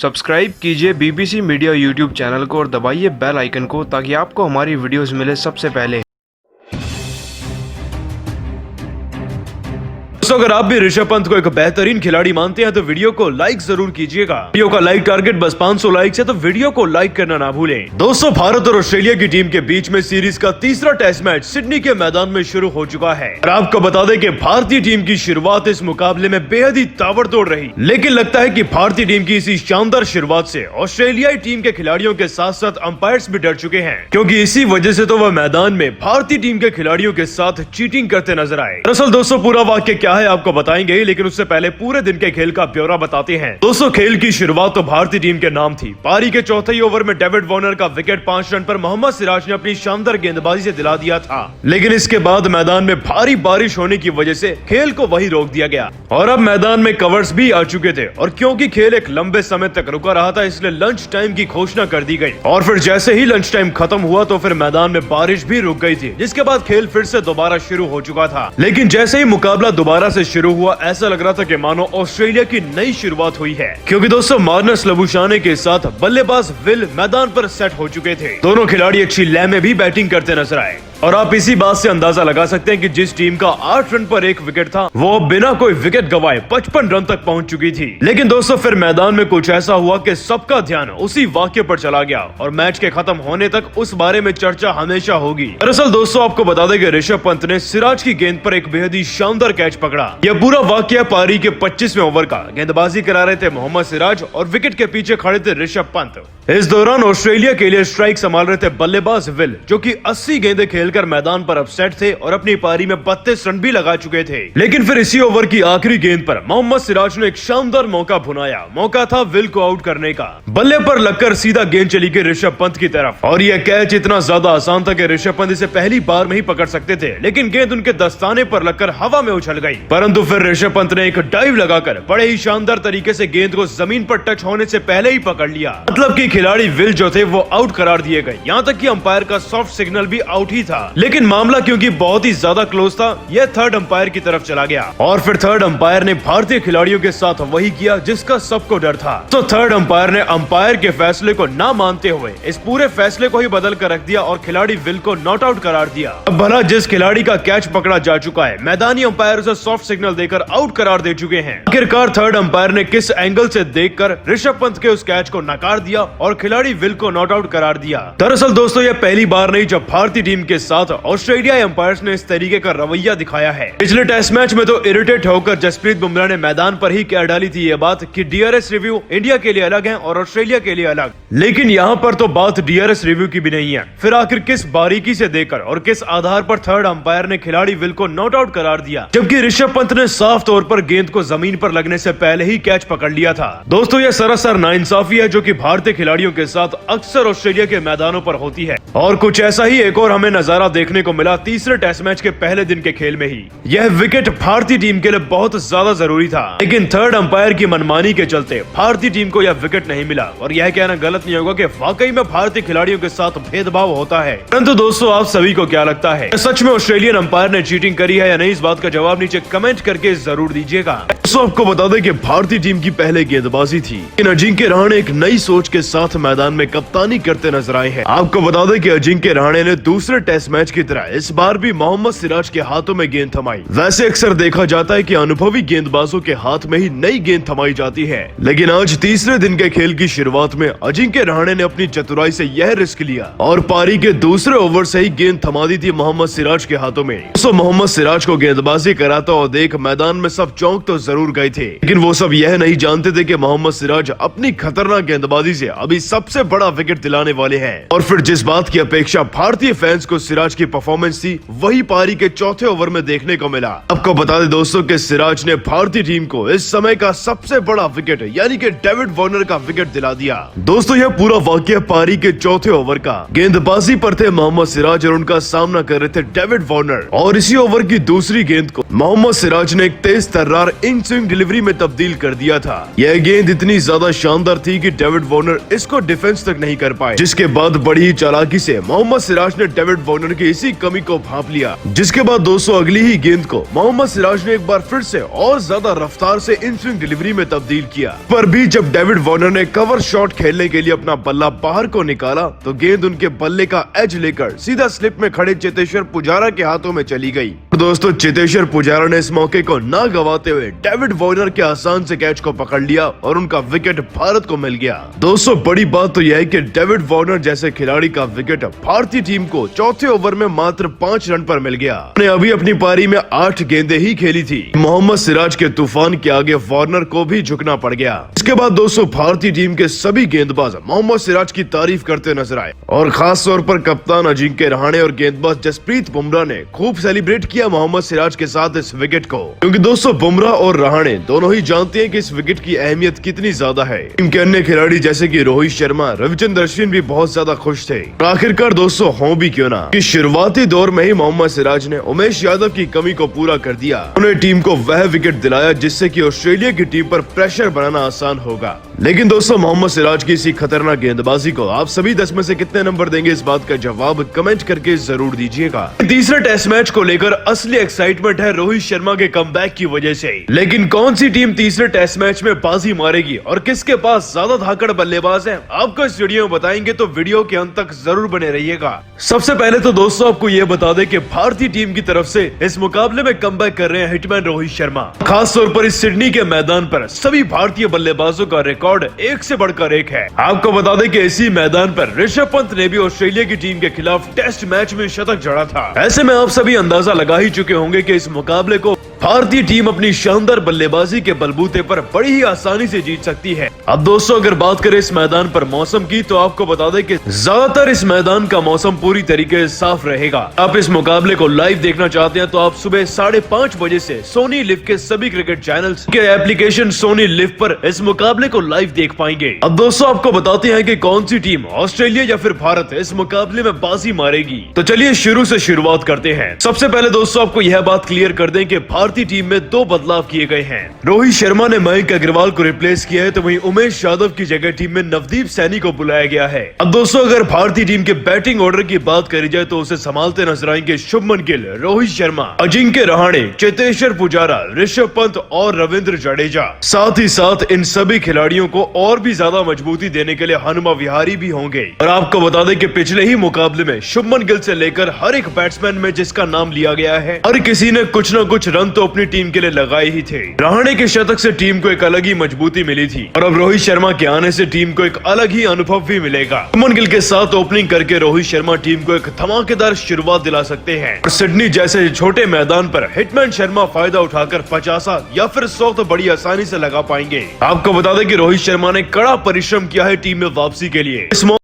Subscribe कीजिए BBC media YouTube channel को और दबाइए बेल आइकन को ताकि आपको हमारी वीडियोस मिले सबसे पहले। दोस्तों, अगर आप भी ऋषभ पंत को एक बेहतरीन खिलाड़ी मानते हैं तो वीडियो को लाइक जरूर कीजिएगा। वीडियो का लाइक टारगेट बस 500 लाइक्स है, तो वीडियो को लाइक करना ना भूलें। दोस्तों, भारत और ऑस्ट्रेलिया की टीम के बीच में सीरीज का तीसरा टेस्ट मैच सिडनी के मैदान में शुरू हो चुका है और आपको बता दें कि भारतीय टीम की शुरुआत इस मुकाबले में बेहद ही ताबड़तोड़ रही, लेकिन लगता है कि भारतीय टीम की इसी शानदार शुरुआत से ऑस्ट्रेलियाई टीम के खिलाड़ियों के साथ साथ अंपायर्स भी डर चुके हैं, क्योंकि इसी वजह से तो वह मैदान में भारतीय टीम के खिलाड़ियों के साथ चीटिंग करते नजर आए। दरअसल दोस्तों, पूरा वाक्य क्या है आपको बताएंगे, लेकिन उससे पहले पूरे दिन के खेल का ब्यौरा बताते हैं। दोस्तों, खेल की शुरुआत तो भारतीय टीम के नाम थी। पारी के चौथे ही ओवर में डेविड वार्नर का विकेट 5 रन पर मोहम्मद सिराज ने अपनी शानदार गेंदबाजी से दिला दिया था, लेकिन इसके बाद मैदान में भारी बारिश होने की वजह से खेल को वहीं रोक दिया गया और अब मैदान में कवर्स भी आ चुके थे और क्योंकि खेल एक लंबे समय तक रुका रहा था, इसलिए लंच टाइम की घोषणा कर दी गई और फिर जैसे ही लंच टाइम खत्म हुआ तो फिर मैदान में बारिश भी रुक गई थी, जिसके बाद खेल फिर से दोबारा शुरू हो चुका था। लेकिन जैसे ही मुकाबला दोबारा से शुरू हुआ, ऐसा लग रहा था कि मानो ऑस्ट्रेलिया की नई शुरुआत हुई है, क्योंकि दोस्तों मार्नस लबुशाने के साथ बल्लेबाज विल मैदान पर सेट हो चुके थे। दोनों खिलाड़ी अच्छी लय में भी बैटिंग करते नजर आए और आप इसी बात से अंदाजा लगा सकते हैं कि जिस टीम का 8 रन पर 1 विकेट था, वो बिना कोई विकेट गवाए 55 रन तक पहुंच चुकी थी। लेकिन दोस्तों, फिर मैदान में कुछ ऐसा हुआ कि सबका ध्यान उसी वाक्य पर चला गया और मैच के खत्म होने तक उस बारे में चर्चा हमेशा होगी। दरअसल दोस्तों, आपको बता दें कि ऋषभ पंत ने सिराज की गेंद पर एक बेहद ही शानदार कैच पकड़ा। यह पूरा वाक्य पारी के 25वें ओवर का। गेंदबाजी करा रहे थे मोहम्मद सिराज और विकेट के पीछे खड़े थे ऋषभ पंत। इस दौरान ऑस्ट्रेलिया के लिए स्ट्राइक संभाल रहे थे बल्लेबाज विल, जो कि 80 गेंदें खेलकर मैदान पर अपसेट थे और अपनी पारी में 32 रन भी लगा चुके थे। लेकिन फिर इसी ओवर की आखिरी गेंद पर मोहम्मद सिराज ने एक शानदार मौका भुनाया। मौका था विल को आउट करने का। बल्ले पर लगकर सीधा गेंद चली गई ऋषभ पंत की तरफ और यह कैच इतना ज्यादा आसान था कि ऋषभ पंत इसे पहली बार में ही पकड़ सकते थे, लेकिन गेंद उनके दस्ताने पर लगकर हवा में उछल गई। परंतु फिर ऋषभ पंत ने एक डाइव लगाकर बड़े ही शानदार तरीके से गेंद को जमीन पर टच होने से पहले ही पकड़ लिया। मतलब कि खिलाड़ी विल जो थे वो आउट करार दिए गए। यहाँ तक कि अंपायर का सॉफ्ट सिग्नल भी आउट ही था, लेकिन मामला क्योंकि बहुत ही ज्यादा क्लोज था, यह थर्ड अंपायर की तरफ चला गया और फिर थर्ड अंपायर ने भारतीय खिलाड़ियों के साथ वही किया जिसका सबको डर था। तो थर्ड अंपायर ने अंपायर के फैसले को ना मानते हुए इस पूरे फैसले को ही बदल कर रख दिया और खिलाड़ी विल को नॉट आउट करार दिया। अब भला जिस खिलाड़ी का कैच पकड़ा जा चुका है, मैदानी अंपायर उसे सॉफ्ट सिग्नल देकर आउट करार दे चुके हैं। आखिरकार थर्ड अंपायर ने किस एंगल से देखकर ऋषभ पंत के उस कैच को नकार दिया और खिलाड़ी विल को नॉट आउट करार दिया। दरअसल दोस्तों, यह पहली बार नहीं जब भारतीय टीम के साथ ऑस्ट्रेलियाई अंपायर्स ने इस तरीके का रवैया दिखाया है। पिछले टेस्ट मैच में तो इरिटेट होकर जसप्रीत बुमराह ने मैदान पर ही कह डाली थी ये बात कि डीआरएस रिव्यू इंडिया के लिए अलग है और ऑस्ट्रेलिया के लिए अलग, लेकिन यहाँ पर तो बात डीआरएस रिव्यू की भी नहीं है। फिर आखिर किस बारीकी से देखकर और किस आधार पर थर्ड अंपायर ने खिलाड़ी विल को नॉट आउट करार दिया, जबकि ऋषभ पंत ने साफ तौर पर गेंद को जमीन पर लगने से पहले ही कैच पकड़ लिया था। दोस्तों, यह सरासर नाइंसाफी है जो कि भारतीय खिलाड़ियों के साथ अक्सर ऑस्ट्रेलिया के मैदानों पर होती है और कुछ ऐसा ही एक और हमें नजारा देखने को मिला तीसरे टेस्ट मैच के पहले दिन के खेल में ही। यह विकेट भारतीय टीम के लिए बहुत ज्यादा जरूरी था, लेकिन थर्ड अंपायर की मनमानी के चलते भारतीय टीम को यह विकेट नहीं मिला और यह कहना गलत नहीं होगा कि वाकई में भारतीय खिलाड़ियों के साथ भेदभाव होता है। परंतु दोस्तों, आप सभी को क्या लगता है, सच में ऑस्ट्रेलियन अंपायर ने चीटिंग करी है या नहीं? इस बात का जवाब नीचे कमेंट करके जरूर दीजिएगा। दोस्तों, आपको बता दें कि भारतीय टीम की पहले गेंदबाजी थी, लेकिन अजिंक्य रहाणे एक नई सोच के साथ मैदान में कप्तानी करते नजर आए हैं। आपको बता दें कि अजिंक्य रहाणे ने दूसरे टेस्ट मैच की तरह इस बार भी मोहम्मद सिराज के हाथों में गेंद थमाई। वैसे अक्सर देखा जाता है कि अनुभवी गेंदबाजों के हाथ में ही नई गेंद थमाई जाती है, लेकिन आज तीसरे दिन के खेल की शुरुआत में अजिंक्य रहाणे ने अपनी चतुराई से यह रिस्क लिया और पारी के दूसरे ओवर से ही गेंद थमा दी थी मोहम्मद सिराज के हाथों में। तो मोहम्मद सिराज को गेंदबाजी कराता और देख मैदान में सब चौंक तो जरूर गए थे, लेकिन वो सब यह नहीं जानते थे कि मोहम्मद सिराज अपनी खतरनाक गेंदबाजी से अभी सबसे बड़ा विकेट दिलाने वाले हैं। और फिर जिस बात की अपेक्षा भारतीय फैंस को सिराज की परफॉर्मेंस थी, वही पारी के चौथे ओवर में देखने को मिला। आपको बता दें दोस्तों कि सिराज ने भारतीय टीम को इस समय का सबसे बड़ा विकेट यानी कि डेविड वार्नर का विकेट दिला दिया। दोस्तों, यह पूरा वाकया पारी के चौथे ओवर का। गेंदबाजी पर थे मोहम्मद सिराज और उनका सामना कर रहे थे डेविड वार्नर और इसी ओवर की दूसरी गेंद को मोहम्मद सिराज ने एक तेज तर्रार इन स्विंग डिलीवरी में तब्दील कर दिया था। यह गेंद इतनी ज्यादा शानदार थी कि डेविड वार्नर इसको डिफेंस तक नहीं कर पाए, जिसके बाद बड़ी ही चालाकी से मोहम्मद सिराज ने डेविड वार्नर वार्नर की इसी कमी को भांप लिया, जिसके बाद दोस्तों अगली ही गेंद को मोहम्मद सिराज ने एक बार फिर से और ज्यादा रफ्तार से इन स्विंग डिलीवरी में तब्दील किया। पर भी जब डेविड वार्नर ने कवर शॉट खेलने के लिए अपना बल्ला बाहर को निकाला तो गेंद उनके बल्ले का एज लेकर सीधा स्लिप में खड़े चेतेश्वर पुजारा के हाथों में चली गई। दोस्तों चेतेश्वर पुजारा ने इस मौके को ना गवाते हुए डेविड वार्नर के आसान से कैच को पकड़ लिया और उनका विकेट भारत को मिल गया। दोस्तों बड़ी बात तो यह है कि डेविड वार्नर जैसे खिलाड़ी का विकेट भारतीय टीम को चौथे ओवर में मात्र 5 रन पर मिल गया। उन्हें अभी अपनी पारी में 8 गेंदें ही खेली थी। मोहम्मद सिराज के तूफान के आगे वार्नर को भी झुकना पड़ गया। इसके बाद दोस्तों भारतीय टीम के सभी गेंदबाज मोहम्मद सिराज की तारीफ करते नजर आए और खास तौर पर कप्तान अजिंक्य रहाणे और गेंदबाज जसप्रीत बुमराह ने खूब सेलिब्रेट किया मोहम्मद सिराज के साथ इस विकेट को, क्योंकि दोस्तों बुमराह और रहाणे दोनों ही जानते हैं कि इस विकेट की अहमियत कितनी ज्यादा है। टीम के अन्य खिलाड़ी जैसे कि रोहित शर्मा, रविचंद्र अश्विन भी बहुत ज्यादा खुश थे। आखिरकार दोस्तों हो भी क्यों ना कि शुरुआती दौर में ही मोहम्मद सिराज ने उमेश यादव की कमी को पूरा कर दिया। उन्हें टीम को वह विकेट दिलाया जिससे कि ऑस्ट्रेलिया की टीम पर प्रेशर बनाना आसान होगा। लेकिन दोस्तों मोहम्मद सिराज की इसी खतरनाक गेंदबाजी को आप सभी 10 में से कितने नंबर देंगे, इस बात का जवाब कमेंट करके जरूर दीजिएगा। तीसरे टेस्ट मैच को लेकर असली एक्साइटमेंट है रोहित शर्मा के कमबैक की वजह से। लेकिन कौन सी टीम तीसरे टेस्ट मैच में बाजी मारेगी और किसके पास ज्यादा धाकड़ बल्लेबाज है, आपको इस वीडियो में बताएंगे, तो वीडियो के अंत तक जरूर बने रहिएगा। सबसे पहले तो दोस्तों आपको ये बता दें कि भारतीय टीम की तरफ से इस मुकाबले में कमबैक कर रहे हैं हिटमैन रोहित शर्मा। खास तौर पर इस सिडनी के मैदान पर सभी भारतीय बल्लेबाजों का रिकॉर्ड एक से बढ़कर एक है। आपको बता दें कि इसी मैदान पर ऋषभ पंत ने भी ऑस्ट्रेलिया की टीम के खिलाफ टेस्ट मैच में शतक जड़ा था। ऐसे में आप सभी अंदाजा लगा ही चुके होंगे कि इस मुकाबले को भारतीय टीम अपनी शानदार बल्लेबाजी के बलबूते पर बड़ी ही आसानी से जीत सकती है। अब दोस्तों अगर बात करें इस मैदान पर मौसम की, तो आपको बता दें कि ज्यादातर इस मैदान का मौसम पूरी तरीके से साफ रहेगा। आप इस मुकाबले को लाइव देखना चाहते हैं तो आप सुबह 5:30 बजे से सोनी लिव के सभी क्रिकेट चैनल्स के एप्लीकेशन सोनी लिव पर इस मुकाबले को लाइव देख पाएंगे। अब दोस्तों आपको बताते हैं कि कौन सी टीम ऑस्ट्रेलिया या फिर भारत इस मुकाबले में बाजी मारेगी। तो चलिए शुरू से शुरुआत करते हैं। सबसे पहले दोस्तों आपको यह बात क्लियर कर दें कि भारतीय टीम में 2 बदलाव किए गए हैं। रोहित शर्मा ने मयंक अग्रवाल को रिप्लेस किया है, तो वहीं उमेश यादव की जगह टीम में नवदीप सैनी को बुलाया गया है। अब दोस्तों अगर भारतीय टीम के बैटिंग ऑर्डर की बात करी जाए तो उसे संभालते नजर आएंगे शुभमन गिल, रोहित शर्मा, अजिंक्य रहाणे, चेतेश्वर पुजारा, ऋषभ पंत और रविंद्र जडेजा। साथ ही साथ इन सभी खिलाड़ियों को और भी ज्यादा मजबूती देने के लिए हनुमा विहारी भी होंगे। और आपको बता दें कि पिछले ही मुकाबले में शुभमन गिल से लेकर हर एक बैट्समैन में जिसका नाम लिया गया है, हर किसी ने कुछ न कुछ रन तो अपनी टीम के लिए लगाए ही थे। रहाणे के शतक से टीम को एक अलग ही मजबूती मिली थी और अब रोहित शर्मा के आने से टीम को एक अलग ही अनुभव भी मिलेगा। शुभमन गिल के साथ ओपनिंग करके रोहित शर्मा टीम को एक धमाकेदार शुरुआत दिला सकते हैं और सिडनी जैसे छोटे मैदान पर हिटमैन शर्मा फायदा उठाकर 50 या फिर 100 तो बड़ी आसानी से लगा पाएंगे। आपको बता दें कि रोहित शर्मा ने कड़ा परिश्रम किया है टीम में वापसी के लिए। इस